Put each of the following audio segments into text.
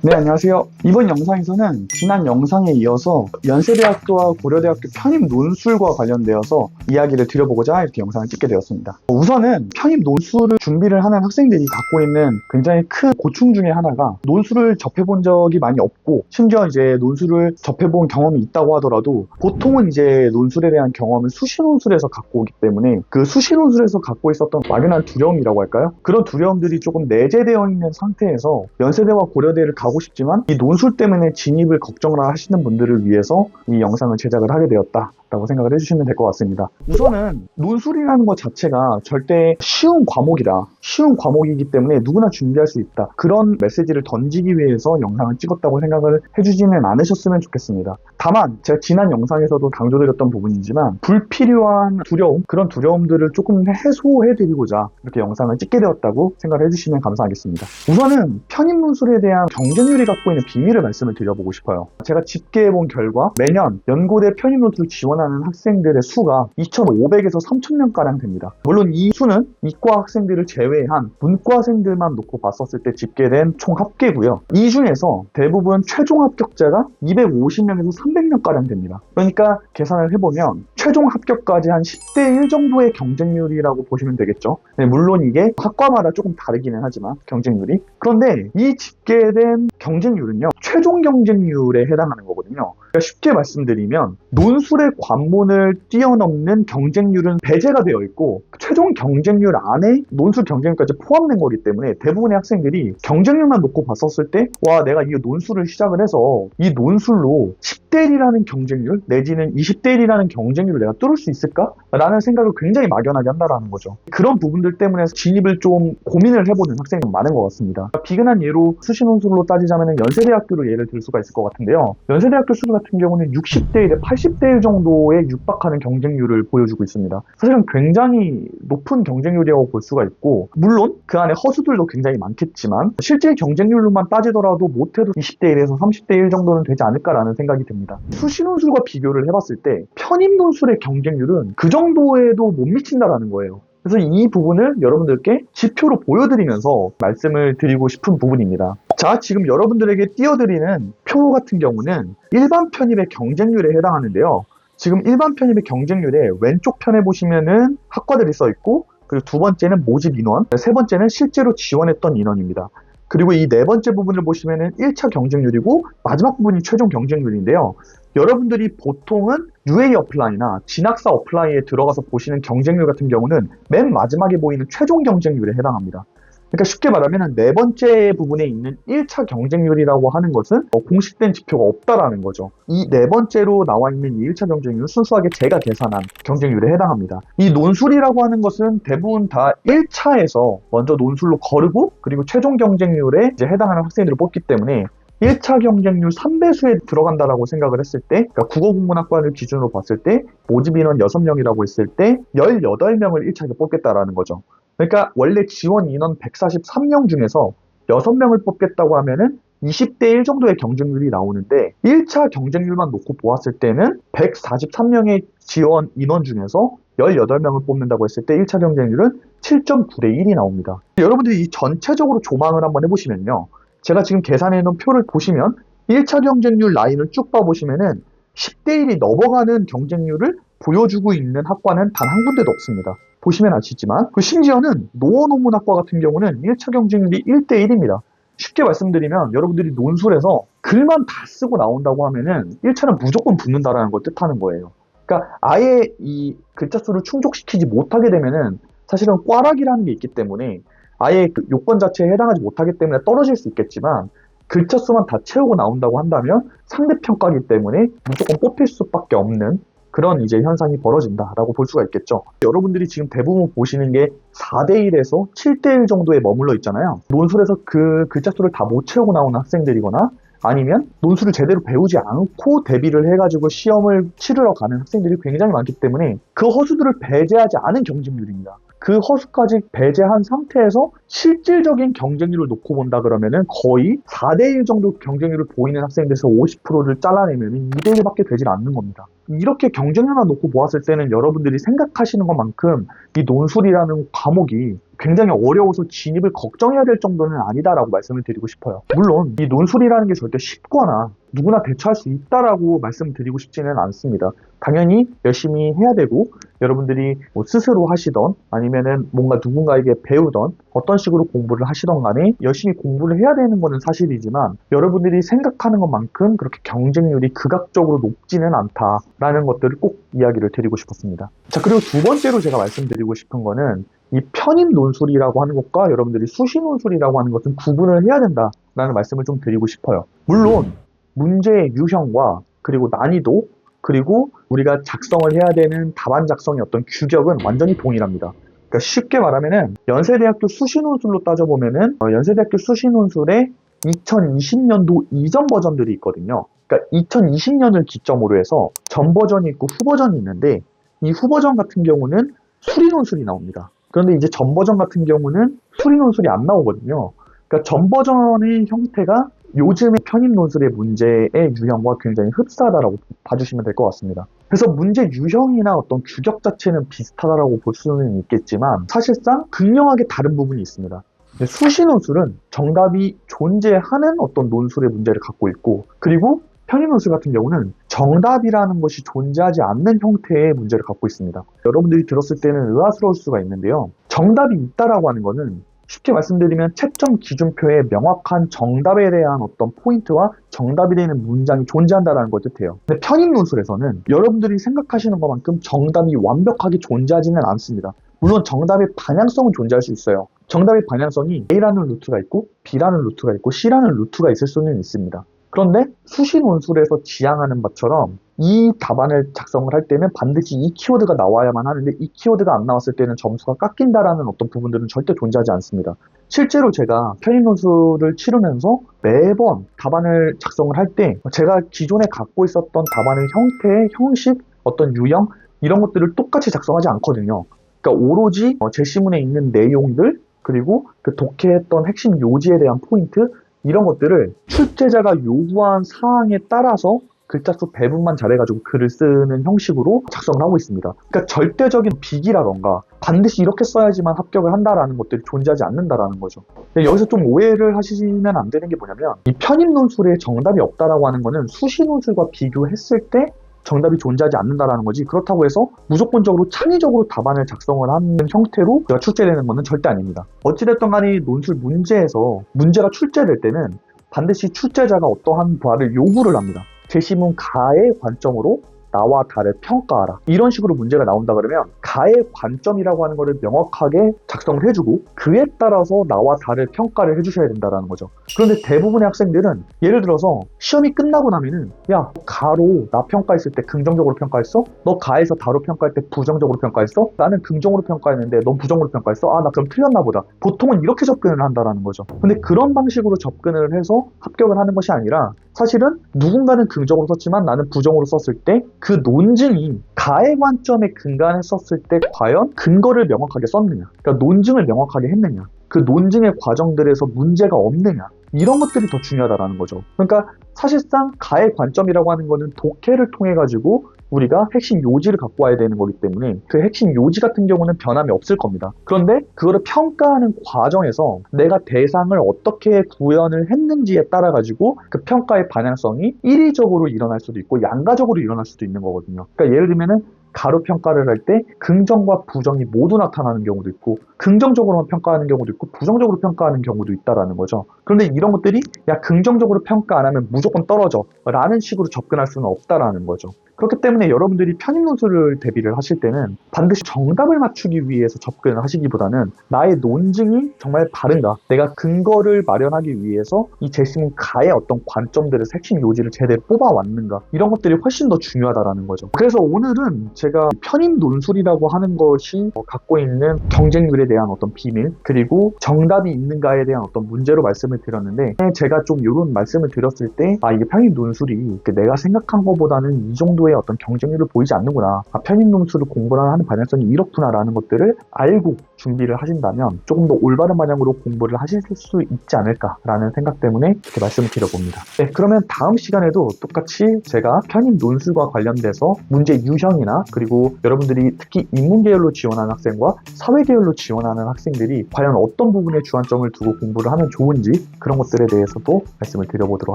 네, 안녕하세요. 이번 영상에서는 지난 영상에 이어서 연세대학교와 고려대학교 편입 논술과 관련되어서 이야기를 드려보고자 이렇게 영상을 찍게 되었습니다. 우선은 편입 논술을 준비를 하는 학생들이 갖고 있는 굉장히 큰 고충 중에 하나가 논술을 접해본 적이 많이 없고, 심지어 이제 논술을 접해본 경험이 있다고 하더라도 보통은 이제 논술에 대한 경험을 수시논술에서 갖고 오기 때문에 그 수시논술에서 갖고 있었던 막연한 두려움이라고 할까요? 그런 두려움들이 조금 내재되어 있는 상태에서 연세대와 고려대를 가고 싶지만 이 논술 때문에 진입을 걱정을 하시는 분들을 위해서 이 영상을 제작을 하게 되었다라고 생각을 해주시면 될 것 같습니다. 우선은 논술이라는 것 자체가 절대 쉬운 과목이다. 쉬운 과목이기 때문에 누구나 준비할 수 있다. 그런 메시지를 던지기 위해서 영상을 찍었다고 생각을 해주지는 않으셨으면 좋겠습니다. 다만 제가 지난 영상에서도 강조드렸던 부분이지만 불필요한 두려움, 그런 두려움들을 조금 해소해드리고자 이렇게 영상을 찍게 되었다고 생각을 해주시면 감사하겠습니다. 우선은 편입 논술에 대한 경쟁률이 갖고 있는 비밀을 말씀을 드려보고 싶어요. 제가 집계해본 결과 매년 연고대 편입 논술을 지원하는 학생들의 수가 2,500에서 3,000명가량 됩니다. 물론 이 수는 이과 학생들을 제외한 문과생들만 놓고 봤었을 때 집계된 총 합계고요. 이 중에서 대부분 최종 합격자가 250명에서 300명가량 됩니다. 그러니까 계산을 해보면 최종 합격까지 한 10대 1 정도의 경쟁률이라고 보시면 되겠죠. 네, 물론 이게 학과마다 조금 다르기는 하지만 경쟁률이. 그런데 이 집계된 경쟁률은요, 최종 경쟁률에 해당하는 거거든요. 그러니까 쉽게 말씀드리면 논술의 관문을 뛰어넘는 경쟁률은 배제가 되어 있고 최종 경쟁률 안에 논술 경쟁률까지 포함된 거기 때문에 대부분의 학생들이 경쟁률만 놓고 봤었을 때 와, 내가 이 논술을 시작을 해서 이 논술로 10대 1이라는 경쟁률 내지는 20대 1이라는 경쟁률을 내가 뚫을 수 있을까? 라는 생각을 굉장히 막연하게 한다라는 거죠. 그런 부분들 때문에 진입을 좀 고민을 해보는 학생이 많은 것 같습니다. 비근한 예로 수시 논술로 따지자면 연세대학교로 예를 들 수가 있을 것 같은데요. 연세대학교 수시 같은 경우는 60대 1에 80대 1 정도에 육박하는 경쟁률을 보여주고 있습니다. 사실은 굉장히 높은 경쟁률이라고 볼 수가 있고, 물론 그 안에 허수들도 굉장히 많겠지만 실제 경쟁률로만 따지더라도 못해도 20대 1에서 30대 1 정도는 되지 않을까라는 생각이 듭니다. 수시 논술과 비교를 해봤을 때 편입 논술의 경쟁률은 그 정도에도 못 미친다라는 거예요. 그래서 이 부분을 여러분들께 지표로 보여드리면서 말씀을 드리고 싶은 부분입니다. 자, 지금 여러분들에게 띄워드리는 표 같은 경우는 일반 편입의 경쟁률에 해당하는데요. 지금 일반 편입의 경쟁률에 왼쪽 편에 보시면은 학과들이 써 있고, 그리고 두 번째는 모집 인원, 세 번째는 실제로 지원했던 인원입니다. 그리고 이 네 번째 부분을 보시면은 1차 경쟁률이고 마지막 부분이 최종 경쟁률인데요. 여러분들이 보통은 UA 어플라이나 진학사 어플라이에 들어가서 보시는 경쟁률 같은 경우는 맨 마지막에 보이는 최종 경쟁률에 해당합니다. 그러니까 쉽게 말하면 네 번째 부분에 있는 1차 경쟁률이라고 하는 것은 공식된 지표가 없다라는 거죠. 이 네 번째로 나와 있는 이 1차 경쟁률은 순수하게 제가 계산한 경쟁률에 해당합니다. 이 논술이라고 하는 것은 대부분 다 1차에서 먼저 논술로 거르고 그리고 최종 경쟁률에 이제 해당하는 학생들을 뽑기 때문에 1차 경쟁률 3배수에 들어간다라고 생각을 했을 때, 그러니까 국어국문학과를 기준으로 봤을 때 모집 인원 6명이라고 했을 때 18명을 1차에 뽑겠다라는 거죠. 그러니까 원래 지원 인원 143명 중에서 6명을 뽑겠다고 하면은 20대 1 정도의 경쟁률이 나오는데 1차 경쟁률만 놓고 보았을 때는 143명의 지원 인원 중에서 18명을 뽑는다고 했을 때 1차 경쟁률은 7.9대 1이 나옵니다. 여러분들이 이 전체적으로 조망을 한번 해보시면요. 제가 지금 계산해 놓은 표를 보시면 1차 경쟁률 라인을 쭉 봐보시면은 10대 1이 넘어가는 경쟁률을 보여주고 있는 학과는 단 한 군데도 없습니다. 보시면 아시지만 심지어는 노어논문학과 같은 경우는 1차 경쟁률이 1대 1입니다. 쉽게 말씀드리면 여러분들이 논술에서 글만 다 쓰고 나온다고 하면은 1차는 무조건 붙는다라는 걸 뜻하는 거예요. 그러니까 아예 이 글자 수를 충족시키지 못하게 되면은 사실은 꽈락이라는 게 있기 때문에 아예 그 요건 자체에 해당하지 못하기 때문에 떨어질 수 있겠지만 글자 수만 다 채우고 나온다고 한다면 상대평가이기 때문에 무조건 뽑힐 수밖에 없는 그런 이제 현상이 벌어진다라고 볼 수가 있겠죠. 여러분들이 지금 대부분 보시는 게 4대 1에서 7대 1 정도에 머물러 있잖아요. 논술에서 그 글자 수를 다 못 채우고 나오는 학생들이거나 아니면 논술을 제대로 배우지 않고 대비를 해가지고 시험을 치르러 가는 학생들이 굉장히 많기 때문에 그 허수들을 배제하지 않은 경쟁률입니다. 그 허수까지 배제한 상태에서 실질적인 경쟁률을 놓고 본다 그러면은 거의 4대 1 정도 경쟁률을 보이는 학생들에서 50%를 잘라내면 2대 1밖에 되질 않는 겁니다. 이렇게 경쟁률만 놓고 보았을 때는 여러분들이 생각하시는 것만큼 이 논술이라는 과목이 굉장히 어려워서 진입을 걱정해야 될 정도는 아니다라고 말씀을 드리고 싶어요. 물론 이 논술이라는 게 절대 쉽거나 누구나 대처할 수 있다라고 말씀드리고 싶지는 않습니다. 당연히 열심히 해야 되고 여러분들이 뭐 스스로 하시던 아니면은 뭔가 누군가에게 배우던 어떤 식으로 공부를 하시던 간에 열심히 공부를 해야 되는 것은 사실이지만 여러분들이 생각하는 것만큼 그렇게 경쟁률이 극악적으로 높지는 않다라는 것들을 꼭 이야기를 드리고 싶었습니다. 자, 그리고 두 번째로 제가 말씀드리고 싶은 거는 이 편입 논술이라고 하는 것과 여러분들이 수시 논술이라고 하는 것은 구분을 해야 된다라는 말씀을 좀 드리고 싶어요. 물론 문제의 유형과 그리고 난이도 그리고 우리가 작성을 해야 되는 답안 작성의 어떤 규격은 완전히 동일합니다. 그러니까 쉽게 말하면은 연세대학교 수시논술로 따져보면은 연세대학교 수시논술의 2020년도 이전 버전들이 있거든요. 그러니까 2020년을 기점으로 해서 전 버전이 있고 후 버전이 있는데 이 후 버전 같은 경우는 수리 논술이 나옵니다. 그런데 이제 전 버전 같은 경우는 수리 논술이 안 나오거든요. 그러니까 전 버전의 형태가 요즘의 편입 논술의 문제의 유형과 굉장히 흡사하다라고 봐주시면 될 것 같습니다. 그래서 문제 유형이나 어떤 규격 자체는 비슷하다라고 볼 수는 있겠지만 사실상 극명하게 다른 부분이 있습니다. 수시 논술은 정답이 존재하는 어떤 논술의 문제를 갖고 있고 그리고 편입 논술 같은 경우는 정답이라는 것이 존재하지 않는 형태의 문제를 갖고 있습니다. 여러분들이 들었을 때는 의아스러울 수가 있는데요. 정답이 있다라고 하는 것은 쉽게 말씀드리면 채점 기준표에 명확한 정답에 대한 어떤 포인트와 정답이 되는 문장이 존재한다는 걸 뜻해요. 근데 편입 논술에서는 여러분들이 생각하시는 것만큼 정답이 완벽하게 존재하지는 않습니다. 물론 정답의 방향성은 존재할 수 있어요. 정답의 방향성이 A라는 루트가 있고 B라는 루트가 있고 C라는 루트가 있을 수는 있습니다. 그런데 수시 논술에서 지향하는 바처럼 이 답안을 작성을 할 때는 반드시 이 키워드가 나와야만 하는데 이 키워드가 안 나왔을 때는 점수가 깎인다라는 어떤 부분들은 절대 존재하지 않습니다. 실제로 제가 편입 논술을 치르면서 매번 답안을 작성을 할 때 제가 기존에 갖고 있었던 답안의 형태, 형식, 어떤 유형 이런 것들을 똑같이 작성하지 않거든요. 그러니까 오로지 제시문에 있는 내용들 그리고 그 독해했던 핵심 요지에 대한 포인트 이런 것들을 출제자가 요구한 사항에 따라서 글자 수 배분만 잘해가지고 글을 쓰는 형식으로 작성을 하고 있습니다. 그러니까 절대적인 비기라던가 반드시 이렇게 써야지만 합격을 한다라는 것들이 존재하지 않는다라는 거죠. 여기서 좀 오해를 하시면 안 되는 게 뭐냐면 이 편입 논술에 정답이 없다라고 하는 거는 수시 논술과 비교했을 때 정답이 존재하지 않는다라는 거지 그렇다고 해서 무조건적으로 창의적으로 답안을 작성을 하는 형태로 출제되는 것은 절대 아닙니다. 어찌됐든 간에 논술 문제에서 문제가 출제될 때는 반드시 출제자가 어떠한 바를 요구를 합니다. 제시문 가의 관점으로 나와 다를 평가하라. 이런 식으로 문제가 나온다 그러면 가의 관점이라고 하는 거를 명확하게 작성을 해주고 그에 따라서 나와 다를 평가를 해주셔야 된다는 거죠. 그런데 대부분의 학생들은 예를 들어서 시험이 끝나고 나면은 야, 가로 나 평가했을 때 긍정적으로 평가했어? 너 가에서 다로 평가할 때 부정적으로 평가했어? 나는 긍정으로 평가했는데 넌 부정으로 평가했어? 아, 나 그럼 틀렸나 보다. 보통은 이렇게 접근을 한다라는 거죠. 근데 그런 방식으로 접근을 해서 합격을 하는 것이 아니라 사실은 누군가는 긍정으로 썼지만 나는 부정으로 썼을 때 그 논증이 가의 관점에 근간했었을 때 과연 근거를 명확하게 썼느냐, 그러니까 논증을 명확하게 했느냐, 그 논증의 과정들에서 문제가 없느냐 이런 것들이 더 중요하다는 거죠. 그러니까 사실상 가의 관점이라고 하는 거는 독해를 통해 가지고 우리가 핵심 요지를 갖고 와야 되는 거기 때문에 그 핵심 요지 같은 경우는 변함이 없을 겁니다. 그런데 그거를 평가하는 과정에서 내가 대상을 어떻게 구현을 했는지에 따라 가지고 그 평가의 방향성이 일의적으로 일어날 수도 있고 양가적으로 일어날 수도 있는 거거든요. 그러니까 예를 들면은 가로 평가를 할 때 긍정과 부정이 모두 나타나는 경우도 있고 긍정적으로만 평가하는 경우도 있고 부정적으로 평가하는 경우도 있다라는 거죠. 그런데 이런 것들이 야 긍정적으로 평가 안 하면 무조건 떨어져 라는 식으로 접근할 수는 없다라는 거죠. 그렇기 때문에 여러분들이 편입 논술을 대비를 하실 때는 반드시 정답을 맞추기 위해서 접근을 하시기보다는 나의 논증이 정말 바른가, 내가 근거를 마련하기 위해서 이 제시문 가의 어떤 관점들에서 핵심 요지를 제대로 뽑아왔는가 이런 것들이 훨씬 더 중요하다라는 거죠. 그래서 오늘은 제가 편입 논술이라고 하는 것이 갖고 있는 경쟁률에 대한 어떤 비밀 그리고 정답이 있는가에 대한 어떤 문제로 말씀을 드렸는데 제가 좀 이런 말씀을 드렸을 때 이게 편입 논술이 내가 생각한 것보다는 이 정도의 정도의 어떤 경쟁률을 보이지 않는구나. 편입 논술을 공부하는 방향성이 이렇구나라는 것들을 알고 준비를 하신다면 조금 더 올바른 방향으로 공부를 하실 수 있지 않을까라는 생각 때문에 이렇게 말씀을 드려봅니다. 네, 그러면 다음 시간에도 똑같이 제가 편입 논술과 관련돼서 문제 유형이나 그리고 여러분들이 특히 인문계열로 지원하는 학생과 사회계열로 지원하는 학생들이 과연 어떤 부분에 주안점을 두고 공부를 하면 좋은지 그런 것들에 대해서도 말씀을 드려보도록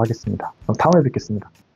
하겠습니다. 그럼 다음에 뵙겠습니다.